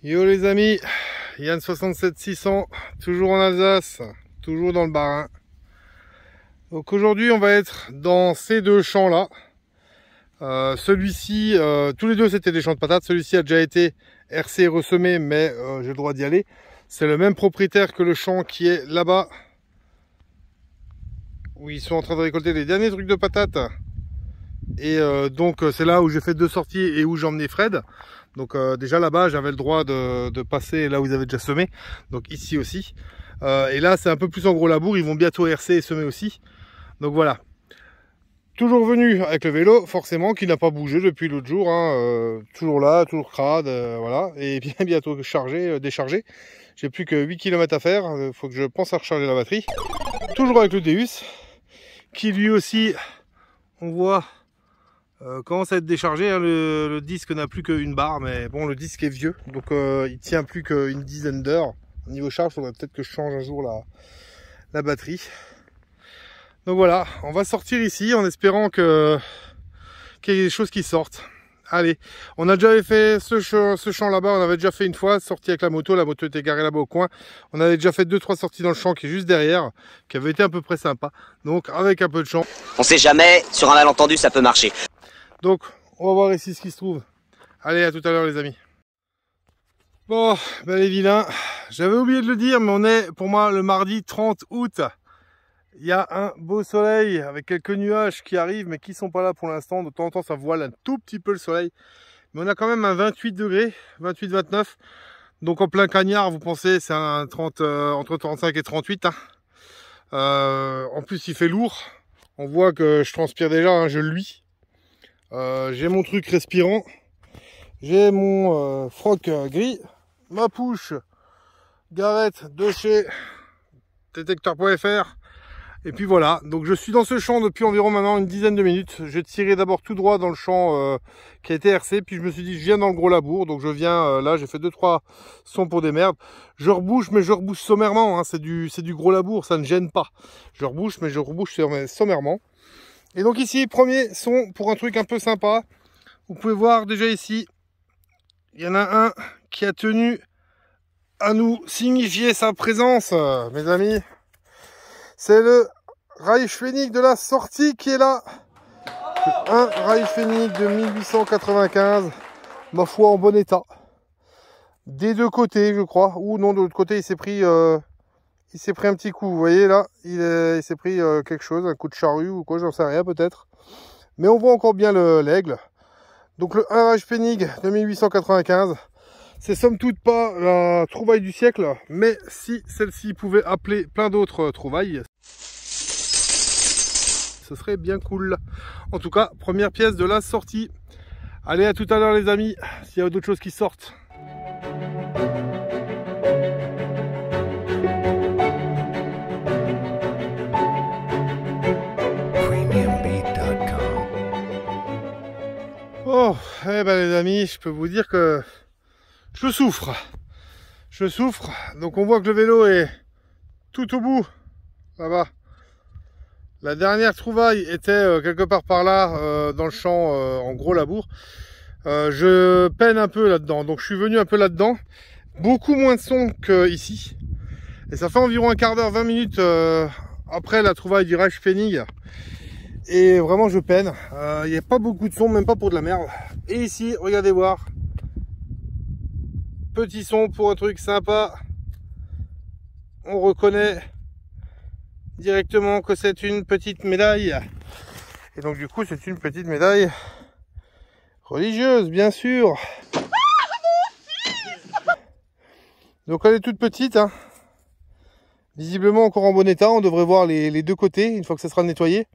Yo les amis, Yann 67600, toujours en Alsace, toujours dans le Bas-Rhin. Donc aujourd'hui on va être dans ces deux champs là. Celui-ci, tous les deux c'était des champs de patates. Celui-ci a déjà été RC ressemé, mais j'ai le droit d'y aller. C'est le même propriétaire que le champ qui est là-bas, où ils sont en train de récolter les derniers trucs de patates. Et donc c'est là où j'ai fait deux sorties et où j'ai emmené Fred. Donc déjà là-bas j'avais le droit de passer là où ils avaient déjà semé. Donc ici aussi. Et là c'est un peu plus en gros labour. Ils vont bientôt RC et semer aussi. Donc voilà. Toujours venu avec le vélo, forcément, qui n'a pas bougé depuis l'autre jour. Hein, toujours là, toujours crade, voilà. Et bien bientôt chargé, déchargé. J'ai plus que 8 km à faire. Il faut que je pense à recharger la batterie. Toujours avec le Deus, qui lui aussi, on voit, commence à être déchargé. Hein. Le disque n'a plus qu'une barre, mais bon, le disque est vieux. Donc il tient plus qu'une dizaine d'heures. Au niveau charge, il faudrait peut-être que je change un jour la batterie. Donc voilà, on va sortir ici en espérant qu'il y ait des choses qui sortent. Allez, on a déjà fait ce champ là-bas, on avait déjà fait une fois, sortie avec la moto était garée là-bas au coin. On avait déjà fait 2-3 sorties dans le champ qui est juste derrière, qui avait été à peu près sympa. Donc avec un peu de champ. On sait jamais, sur un malentendu ça peut marcher. Donc on va voir ici ce qui se trouve. Allez, à tout à l'heure les amis. Bon, ben les vilains, j'avais oublié de le dire, mais on est pour moi le mardi 30 août. Il y a un beau soleil avec quelques nuages qui arrivent mais qui sont pas là pour l'instant. De temps en temps ça voile un tout petit peu le soleil. Mais on a quand même un 28 degrés, 28-29. Donc en plein cagnard, vous pensez c'est un 30, entre 35 et 38. Hein. En plus il fait lourd. On voit que je transpire déjà, hein, je luis. J'ai mon truc respirant. J'ai mon froc gris. Ma pouche Garrett de chez détecteur.fr. Et puis voilà, donc je suis dans ce champ depuis environ maintenant une dizaine de minutes. J'ai tiré d'abord tout droit dans le champ qui a été RC, puis je me suis dit je viens dans le gros labour, donc je viens là, j'ai fait 2-3 sons pour des merdes. Je rebouche, mais je rebouche sommairement, hein, c'est du gros labour, ça ne gêne pas. Je rebouche, mais je rebouche sommairement. Et donc ici, premier son pour un truc un peu sympa. Vous pouvez voir déjà ici, il y en a un qui a tenu à nous signifier sa présence, mes amis. C'est le Reichskönig de la sortie qui est là. Un Reichskönig de 1895. Ma foi, en bon état. Des deux côtés, je crois. Ou non, de l'autre côté, il s'est pris un petit coup. Vous voyez là, il s'est pris quelque chose, un coup de charrue ou quoi, j'en sais rien peut-être. Mais on voit encore bien l'aigle. Donc le 1 Reichskönig de 1895. C'est somme toute pas la trouvaille du siècle, mais si celle-ci pouvait appeler plein d'autres trouvailles, ce serait bien cool. En tout cas, première pièce de la sortie. Allez, à tout à l'heure les amis, s'il y a d'autres choses qui sortent. Oh, eh ben les amis, je peux vous dire que je souffre. Je souffre. Donc on voit que le vélo est tout au bout. Là-bas. La dernière trouvaille était quelque part par là, dans le champ, en gros labour. Je peine un peu là-dedans. Donc je suis venu un peu là-dedans. Beaucoup moins de son qu'ici. Et ça fait environ un quart d'heure, 20 minutes après la trouvaille du Reichskönig. Et vraiment je peine. Il n'y a pas beaucoup de son, même pas pour de la merde. Et ici, regardez voir. Petit son pour un truc sympa. On reconnaît directement que c'est une petite médaille. Et donc du coup c'est une petite médaille religieuse, bien sûr. Donc elle est toute petite. Hein. Visiblement encore en bon état. On devrait voir les deux côtés une fois que ça sera nettoyé.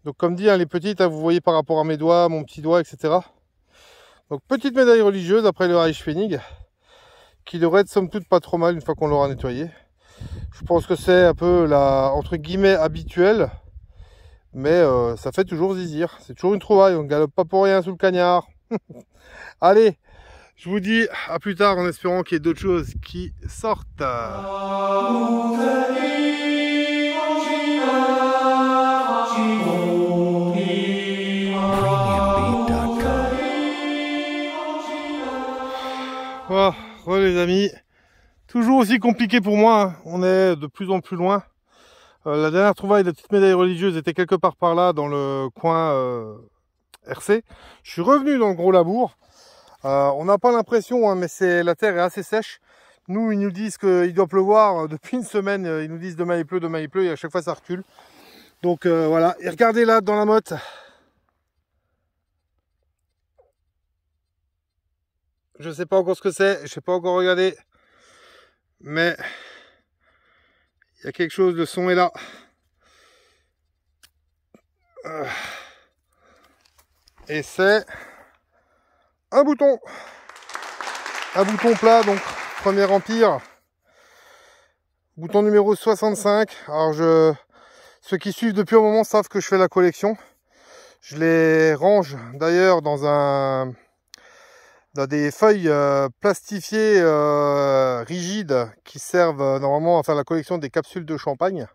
Donc comme dit, hein, les petites, hein, vous voyez par rapport à mes doigts, mon petit doigt, etc. Donc petite médaille religieuse après le Reichskönig, qui devrait être somme toute pas trop mal une fois qu'on l'aura nettoyé. Je pense que c'est un peu la entre guillemets habituelle, mais ça fait toujours zizir. C'est toujours une trouvaille, on ne galope pas pour rien sous le cagnard. Allez, je vous dis à plus tard en espérant qu'il y ait d'autres choses qui sortent. Oh, amis. Toujours aussi compliqué pour moi, hein. On est de plus en plus loin. La dernière trouvaille de la petite médaille religieuse était quelque part par là, dans le coin RC. Je suis revenu dans le gros labour. On n'a pas l'impression, hein, mais la terre est assez sèche. Nous, ils nous disent qu'il doit pleuvoir depuis une semaine. Ils nous disent demain il pleut, et à chaque fois ça recule. Donc voilà, et regardez là dans la motte. Je sais pas encore ce que c'est, je sais pas encore regarder. Mais il y a quelque chose, le son est là. Et c'est un bouton. Un bouton plat, donc Premier Empire. Bouton numéro 65. Alors ceux qui suivent depuis un moment savent que je fais la collection. Je les range d'ailleurs dans des feuilles plastifiées rigides qui servent normalement à faire la collection des capsules de champagne.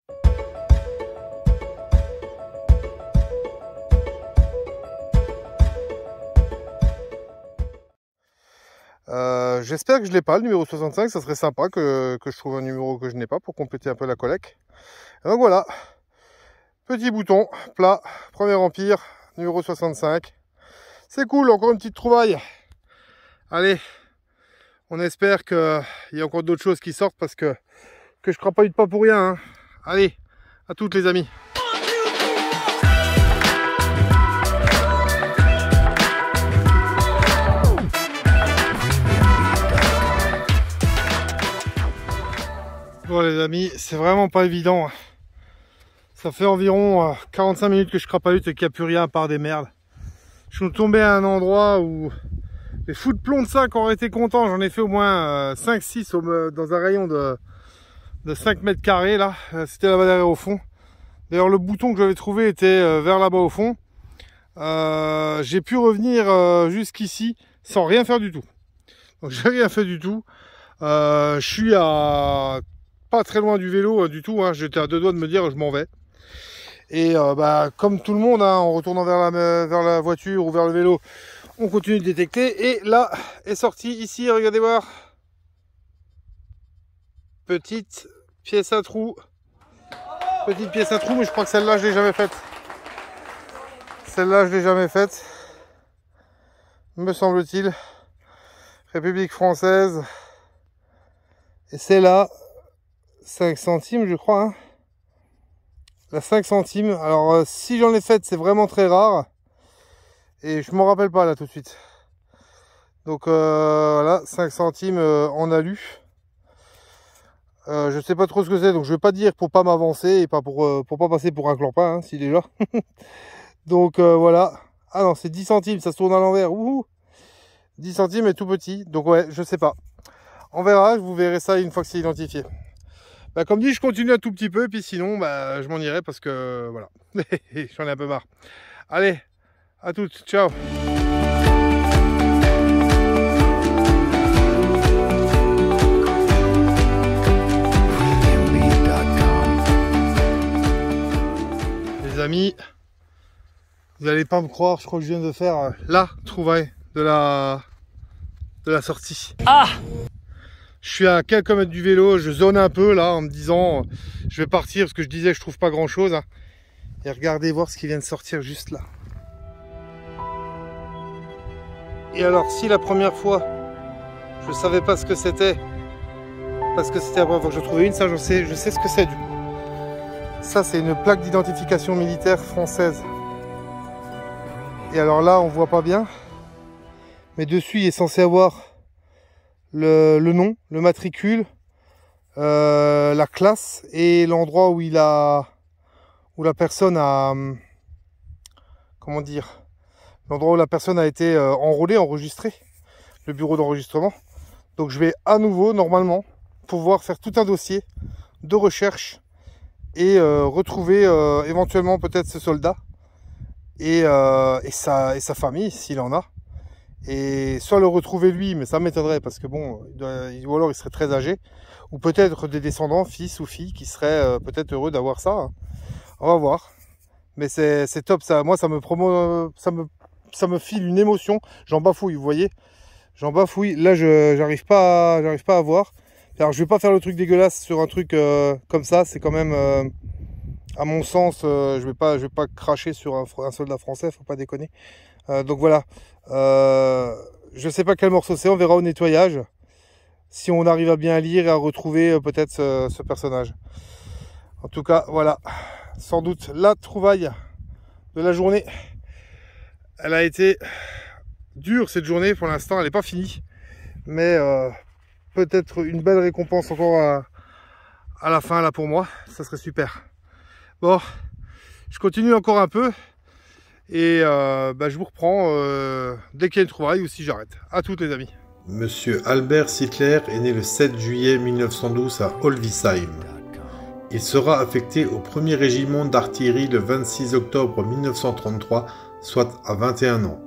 J'espère que je l'ai pas, le numéro 65. Ça serait sympa que je trouve un numéro que je n'ai pas pour compléter un peu la collecte. Donc voilà, petit bouton plat, Premier Empire, numéro 65. C'est cool, encore une petite trouvaille. Allez, on espère qu'il y a encore d'autres choses qui sortent parce que je crapaille pas pour rien, hein. Allez, à toutes les amis. Bon les amis, c'est vraiment pas évident. Ça fait environ 45 minutes que je crapaillute et qu'il n'y a plus rien à part des merdes. Je suis tombé à un endroit où les fous de plomb de sac auraient été contents. J'en ai fait au moins 5-6 dans un rayon de 5 mètres carrés là. C'était là-bas derrière au fond. D'ailleurs le bouton que j'avais trouvé était vers là-bas au fond. J'ai pu revenir jusqu'ici sans rien faire du tout. Donc j'ai rien fait du tout. Je suis à pas très loin du vélo du tout, hein. J'étais à deux doigts de me dire je m'en vais. Et comme tout le monde, hein, en retournant vers la voiture ou vers le vélo, on continue de détecter. Et là est sorti ici, regardez voir. Petite pièce à trou. Petite pièce à trou, mais je crois que celle-là je l'ai jamais faite. Celle-là je l'ai jamais faite. Me semble-t-il. République française. Et c'est là 5 centimes je crois, hein. La 5 centimes. Alors si j'en ai fait, c'est vraiment très rare. Et je m'en rappelle pas là tout de suite. Donc voilà, 5 centimes en alu. Je sais pas trop ce que c'est, donc je vais pas dire pour pas m'avancer et pas pour pas passer pour un clampin, hein, si déjà. Donc voilà. Ah non, c'est 10 centimes, ça se tourne à l'envers. 10 centimes est tout petit. Donc ouais, je sais pas. On verra, vous verrez ça une fois que c'est identifié. Comme dit, je continue un tout petit peu, et puis sinon, je m'en irai parce que, voilà, j'en ai un peu marre. Allez, à toutes, ciao. Les amis, vous n'allez pas me croire, je crois que je viens de faire la trouvaille de la sortie. Ah! Je suis à quelques mètres du vélo, je zone un peu là en me disant je vais partir parce que je disais que je trouve pas grand chose. Et regardez voir ce qui vient de sortir juste là. Et alors si la première fois je savais pas ce que c'était, parce que c'était la première fois que je trouvais une, ça je sais ce que c'est du coup. Ça c'est une plaque d'identification militaire française. Et alors là on voit pas bien, mais dessus il est censé avoir le nom, le matricule, la classe et l'endroit où la personne a, comment dire, l'endroit où la personne a été enrôlée, enregistrée, le bureau d'enregistrement. Donc je vais à nouveau, normalement, pouvoir faire tout un dossier de recherche et retrouver éventuellement peut-être ce soldat et sa famille s'il en a. Et soit le retrouver lui, mais ça m'étonnerait parce que bon, ou alors il serait très âgé, ou peut-être des descendants, fils ou filles, qui seraient peut-être heureux d'avoir ça, hein. On va voir. Mais c'est top, ça. Moi ça me file une émotion, j'en bafouille, vous voyez. J'en bafouille. Là, j'arrive pas à voir. Alors, je vais pas faire le truc dégueulasse sur un truc comme ça. C'est quand même, à mon sens, je vais pas cracher sur un soldat français. Faut pas déconner. Donc voilà. Je sais pas quel morceau c'est. On verra au nettoyage. Si on arrive à bien lire et à retrouver peut-être ce personnage. En tout cas, voilà. Sans doute la trouvaille de la journée. Elle a été dure cette journée. Pour l'instant, elle n'est pas finie. Mais peut-être une belle récompense encore à la fin là pour moi. Ça serait super. Bon, je continue encore un peu. Et je vous reprends dès qu'il y a une trouvaille ou si j'arrête. À toutes les amis. Monsieur Albert Sittler est né le 7 juillet 1912 à Olvisheim. Il sera affecté au 1er régiment d'artillerie le 26 octobre 1933, soit à 21 ans.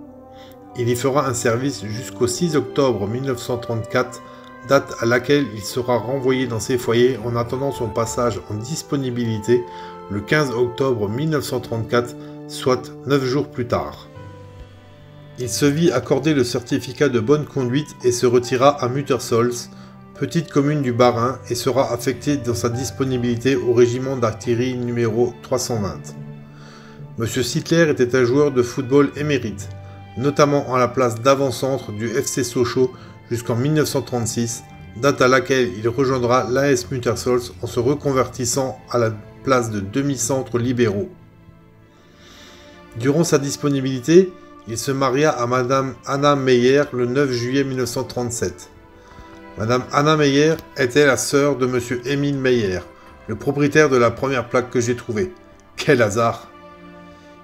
Il y fera un service jusqu'au 6 octobre 1934, date à laquelle il sera renvoyé dans ses foyers en attendant son passage en disponibilité le 15 octobre 1934, soit 9 jours plus tard. Il se vit accorder le certificat de bonne conduite et se retira à Muttersolz, petite commune du Bas-Rhin, et sera affecté dans sa disponibilité au régiment d'artillerie numéro 320. Monsieur Sittler était un joueur de football émérite, notamment à la place d'avant-centre du FC Sochaux jusqu'en 1936, date à laquelle il rejoindra l'AS Muttersolz en se reconvertissant à la place de demi-centre libéraux. Durant sa disponibilité, il se maria à Madame Anna Meyer le 9 juillet 1937. Madame Anna Meyer était la sœur de Monsieur Émile Meyer, le propriétaire de la première plaque que j'ai trouvée. Quel hasard!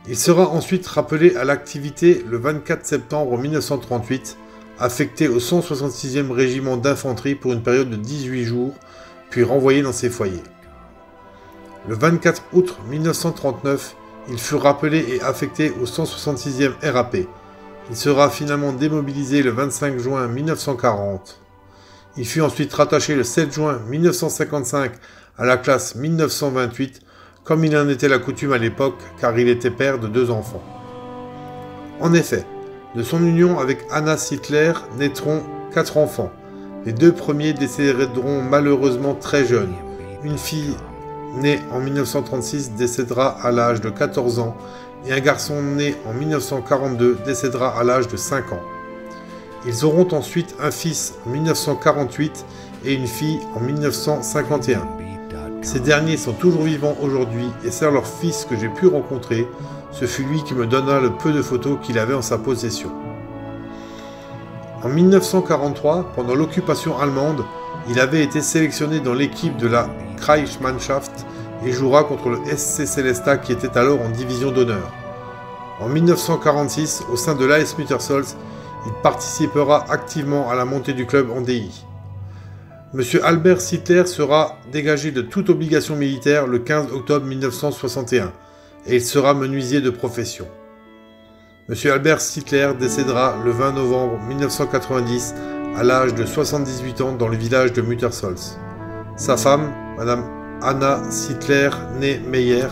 Il sera ensuite rappelé à l'activité le 24 septembre 1938, affecté au 166e régiment d'infanterie pour une période de 18 jours, puis renvoyé dans ses foyers. Le 24 août 1939, il fut rappelé et affecté au 166e RAP. Il sera finalement démobilisé le 25 juin 1940. Il fut ensuite rattaché le 7 juin 1955 à la classe 1928, comme il en était la coutume à l'époque, car il était père de 2 enfants. En effet, de son union avec Anna Sittler naîtront 4 enfants. Les 2 premiers décéderont malheureusement très jeunes. Une fille née en 1936 décédera à l'âge de 14 ans et un garçon né en 1942 décédera à l'âge de 5 ans. Ils auront ensuite un fils en 1948 et une fille en 1951. Ces derniers sont toujours vivants aujourd'hui et c'est leur fils que j'ai pu rencontrer. Ce fut lui qui me donna le peu de photos qu'il avait en sa possession. En 1943, pendant l'occupation allemande, il avait été sélectionné dans l'équipe de la Kreismannschaft et jouera contre le SC Sélestat qui était alors en division d'honneur. En 1946, au sein de l'AS Muttersolz, il participera activement à la montée du club en DI. Monsieur Albert Sittler sera dégagé de toute obligation militaire le 15 octobre 1961 et il sera menuisier de profession. Monsieur Albert Sittler décédera le 20 novembre 1990 à l'âge de 78 ans dans le village de Muttersolz. Sa femme, Madame Anna Sittler, née Meyer,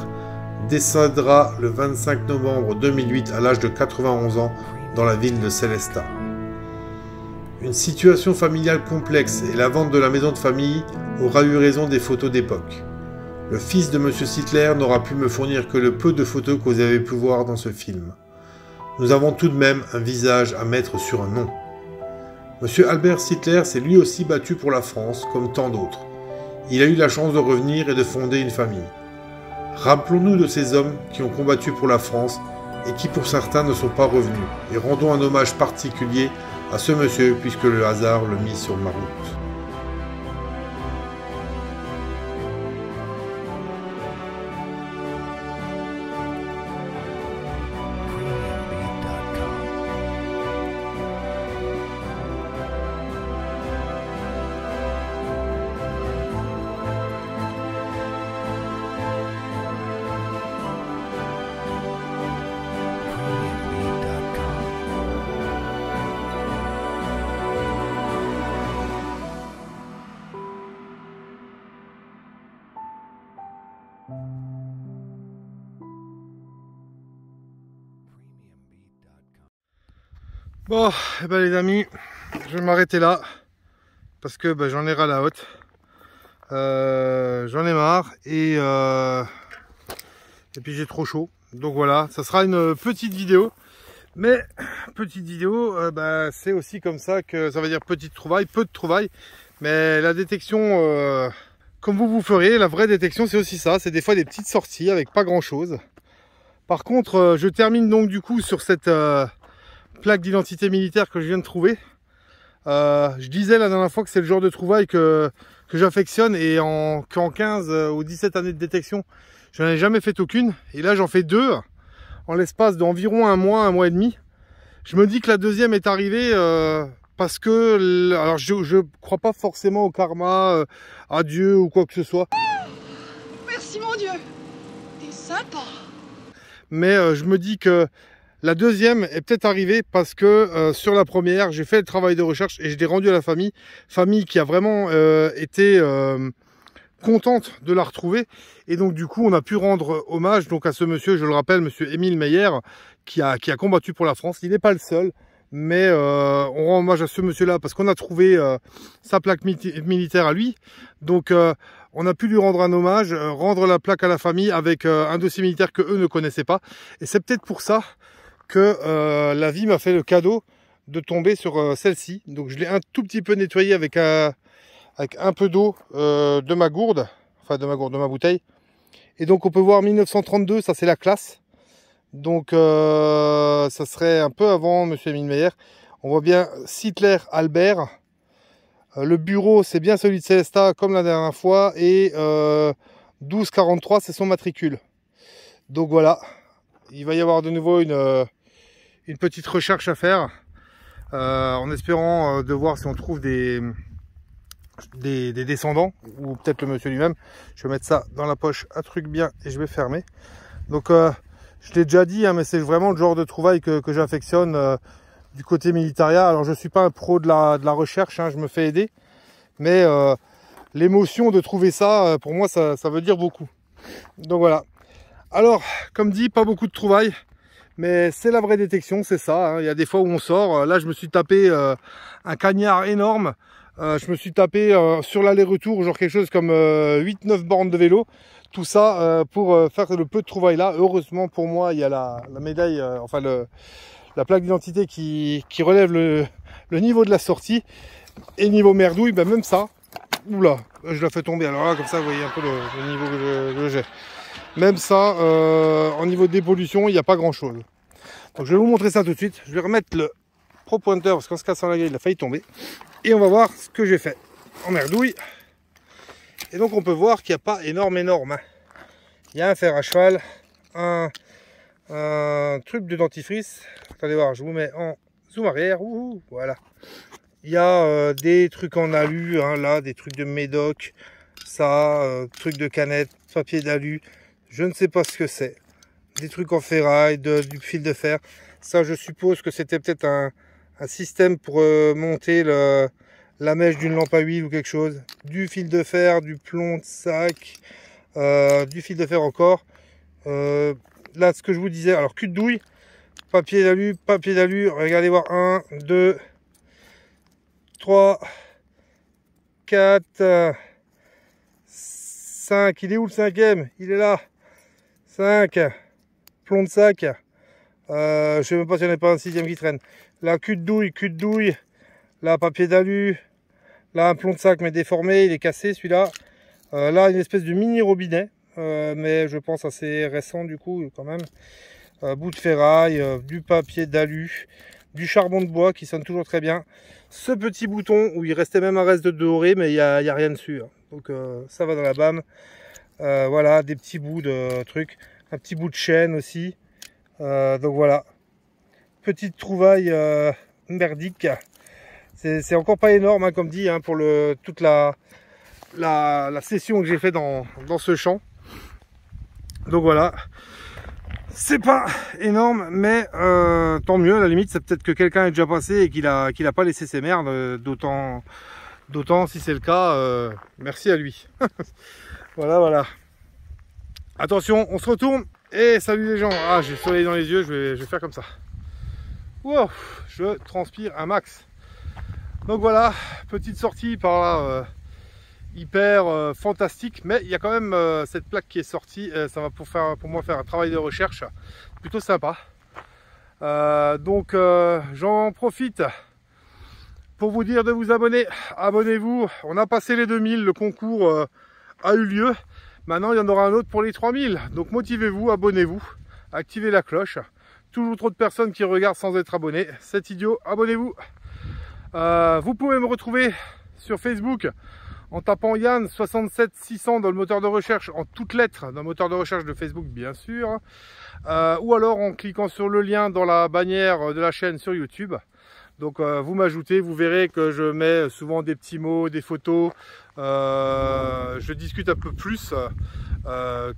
décédera le 25 novembre 2008 à l'âge de 91 ans dans la ville de Sélestat. Une situation familiale complexe et la vente de la maison de famille aura eu raison des photos d'époque. Le fils de M. Sittler n'aura pu me fournir que le peu de photos que vous avez pu voir dans ce film. Nous avons tout de même un visage à mettre sur un nom. M. Albert Sittler s'est lui aussi battu pour la France, comme tant d'autres. Il a eu la chance de revenir et de fonder une famille. Rappelons-nous de ces hommes qui ont combattu pour la France et qui pour certains ne sont pas revenus, et rendons un hommage particulier à ce monsieur puisque le hasard le mit sur ma route. Bon, eh ben les amis, je vais m'arrêter là parce que bah, j'en ai ras la haute. J'en ai marre et puis j'ai trop chaud. Donc voilà, ça sera une petite vidéo. Mais petite vidéo, bah, c'est aussi comme ça que ça veut dire petite trouvaille, peu de trouvailles. Mais la détection, comme vous ferez, la vraie détection c'est aussi ça. C'est des fois des petites sorties avec pas grand chose. Par contre, je termine donc du coup sur cette plaque d'identité militaire que je viens de trouver. Je disais la dernière fois que c'est le genre de trouvaille que j'affectionne et qu'en 15 ou 17 années de détection, je n'en ai jamais fait aucune. Et là, j'en fais deux en l'espace d'environ un mois et demi. Je me dis que la deuxième est arrivée parce que, alors je crois pas forcément au karma, à Dieu ou quoi que ce soit. Merci mon Dieu, t'es sympa. Mais je me dis que la deuxième est peut-être arrivée parce que sur la première, j'ai fait le travail de recherche et je l'ai rendu à la famille. Famille qui a vraiment été contente de la retrouver. Et donc du coup, on a pu rendre hommage donc à ce monsieur, je le rappelle, monsieur Émile Meyer, qui a combattu pour la France. Il n'est pas le seul, mais on rend hommage à ce monsieur-là parce qu'on a trouvé sa plaque militaire à lui. Donc on a pu lui rendre un hommage, rendre la plaque à la famille avec un dossier militaire que eux ne connaissaient pas. Et c'est peut-être pour ça que la vie m'a fait le cadeau de tomber sur celle-ci. Donc je l'ai un tout petit peu nettoyée avec un peu d'eau de ma gourde, enfin de ma bouteille. Et donc on peut voir 1932, ça c'est la classe. Donc ça serait un peu avant monsieur Émile Meyer. On voit bien Sittler Albert. Le bureau c'est bien celui de Célestat comme la dernière fois. Et 1243 c'est son matricule. Donc voilà, il va y avoir de nouveau une petite recherche à faire. En espérant de voir si on trouve des descendants ou peut-être le monsieur lui-même. Je vais mettre ça dans la poche à truc bien et je vais fermer. Donc je l'ai déjà dit, hein, mais c'est vraiment le genre de trouvaille que j'affectionne du côté militaria. Alors je suis pas un pro de la recherche, hein, je me fais aider, mais l'émotion de trouver ça, pour moi ça veut dire beaucoup. Donc voilà. Alors comme dit, pas beaucoup de trouvailles, mais c'est la vraie détection, c'est ça, hein. Il y a des fois où on sort. Là je me suis tapé un cagnard énorme. Je me suis tapé sur l'aller-retour, genre quelque chose comme 8-9 bornes de vélo. Tout ça pour faire le peu de trouvailles là. Heureusement pour moi, il y a la médaille, enfin la plaque d'identité qui relève le niveau de la sortie. Et niveau merdouille, ben même ça, oula, je la fais tomber. Alors là, comme ça, vous voyez un peu le niveau que j'ai. Même ça, en niveau de dépollution, il n'y a pas grand chose. Donc je vais vous montrer ça tout de suite. Je vais remettre le pro pointeur parce qu'en se cassant la gueule, il a failli tomber. Et on va voir ce que j'ai fait en merdouille. Et donc on peut voir qu'il n'y a pas énorme. Hein. Il y a un fer à cheval, un truc de dentifrice. Attendez voir, je vous mets en zoom arrière. Ouh, voilà. Il y a des trucs en alu, hein, là, des trucs de médoc, ça, trucs de canette, papier d'alu. Je ne sais pas ce que c'est. Des trucs en ferraille, du fil de fer. Ça, je suppose que c'était peut-être un système pour monter la mèche d'une lampe à huile ou quelque chose. Du fil de fer, du plomb de sac, du fil de fer encore. Là, ce que je vous disais, alors cul de douille, papier d'alu, regardez voir, 1, 2, 3, 4, 5, il est où le cinquième? Il est là. 5, plomb de sac. Je sais même pas s'il n'y en a pas un sixième qui traîne. Là, cul de douille. Là, papier d'alu. Là, un plomb de sac mais déformé, il est cassé celui-là. Là, une espèce de mini robinet, mais je pense assez récent du coup quand même. Bout de ferraille, du papier d'alu, du charbon de bois qui sonne toujours très bien. Ce petit bouton où il restait même un reste de doré, mais il n'y a rien dessus. Hein. Donc ça va dans la bâme. Voilà, des petits bouts de trucs. Un petit bout de chaîne aussi. Donc voilà. Petite trouvaille merdique. C'est encore pas énorme, hein, comme dit, hein, pour toute la session que j'ai fait dans ce champ. Donc voilà. C'est pas énorme, mais tant mieux. À la limite, c'est peut-être que quelqu'un est déjà passé et qu'il a pas laissé ses merdes. D'autant si c'est le cas, merci à lui. Voilà. Attention, on se retourne. Et salut les gens. Ah, j'ai le soleil dans les yeux, je vais faire comme ça. Wow, je transpire un max. Donc voilà, petite sortie par là, hyper fantastique, mais il y a quand même cette plaque qui est sortie, ça va pour moi faire un travail de recherche plutôt sympa. Donc j'en profite pour vous dire de vous abonner. Abonnez-vous, on a passé les 2000, le concours a eu lieu. Maintenant il y en aura un autre pour les 3000, donc motivez-vous, abonnez-vous, activez la cloche. Toujours trop de personnes qui regardent sans être abonnés, c'est idiot, abonnez-vous. Vous pouvez me retrouver sur Facebook en tapant Yann 67600 dans le moteur de recherche, en toutes lettres, dans le moteur de recherche de Facebook bien sûr, ou alors en cliquant sur le lien dans la bannière de la chaîne sur YouTube. Donc vous m'ajoutez, vous verrez que je mets souvent des petits mots, des photos, je discute un peu plus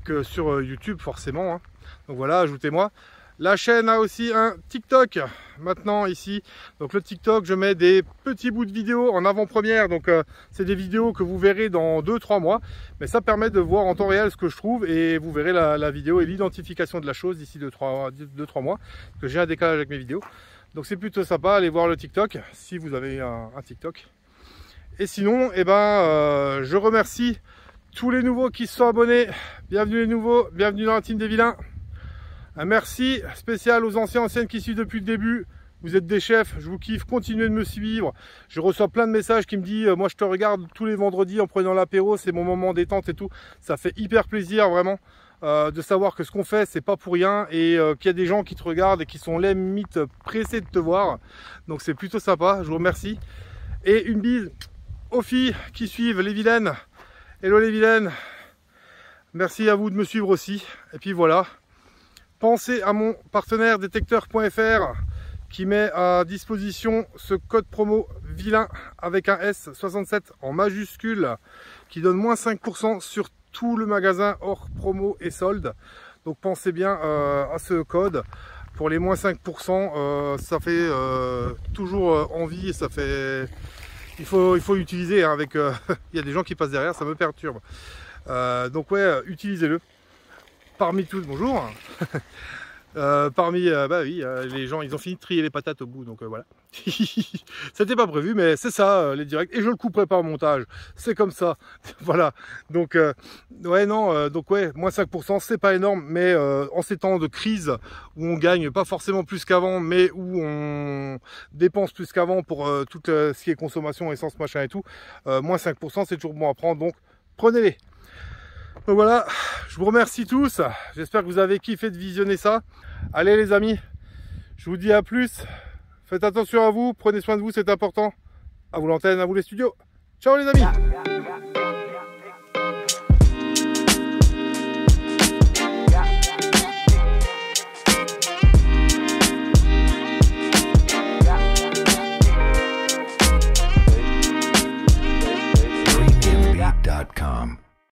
que sur YouTube forcément, hein. Donc voilà, ajoutez-moi. La chaîne a aussi un TikTok maintenant ici. Donc le TikTok, je mets des petits bouts de vidéos en avant-première. Donc c'est des vidéos que vous verrez dans 2-3 mois. Mais ça permet de voir en temps réel ce que je trouve. Et vous verrez la vidéo et l'identification de la chose d'ici 2-3 mois. Parce que j'ai un décalage avec mes vidéos. Donc c'est plutôt sympa, allez voir le TikTok si vous avez un TikTok. Et sinon, eh ben, je remercie tous les nouveaux qui se sont abonnés. Bienvenue les nouveaux, bienvenue dans la team des vilains. Un merci spécial aux anciennes qui suivent depuis le début. Vous êtes des chefs, je vous kiffe, continuez de me suivre. Je reçois plein de messages qui me disent moi je te regarde tous les vendredis en prenant l'apéro, c'est mon moment détente et tout. Ça fait hyper plaisir vraiment de savoir que ce qu'on fait c'est pas pour rien et qu'il y a des gens qui te regardent et qui sont limite pressés de te voir. Donc c'est plutôt sympa, je vous remercie. Et une bise aux filles qui suivent les vilaines. Hello les vilaines. Merci à vous de me suivre aussi. Et puis voilà. Pensez à mon partenaire détecteur.fr qui met à disposition ce code promo vilain avec un S 67 en majuscule qui donne moins 5% sur tout le magasin hors promo et solde. Donc pensez bien à ce code. Pour les moins 5%, ça fait toujours envie et ça fait... Il faut l'utiliser hein, avec... il y a des gens qui passent derrière, ça me perturbe. Donc ouais, utilisez-le. Parmi tous, bonjour. Bah oui, les gens, ils ont fini de trier les patates au bout, donc voilà. C'était pas prévu, mais c'est ça, les directs. Et je le couperai pas au montage. C'est comme ça. Voilà. Donc, ouais, non, donc ouais, moins 5%, c'est pas énorme, mais en ces temps de crise où on gagne pas forcément plus qu'avant, mais où on dépense plus qu'avant pour tout ce qui est consommation, essence, machin et tout, moins 5%, c'est toujours bon à prendre, donc prenez-les. Donc voilà, je vous remercie tous, j'espère que vous avez kiffé de visionner ça. Allez les amis, je vous dis à plus, faites attention à vous, prenez soin de vous, c'est important. À vous l'antenne, à vous les studios. Ciao les amis.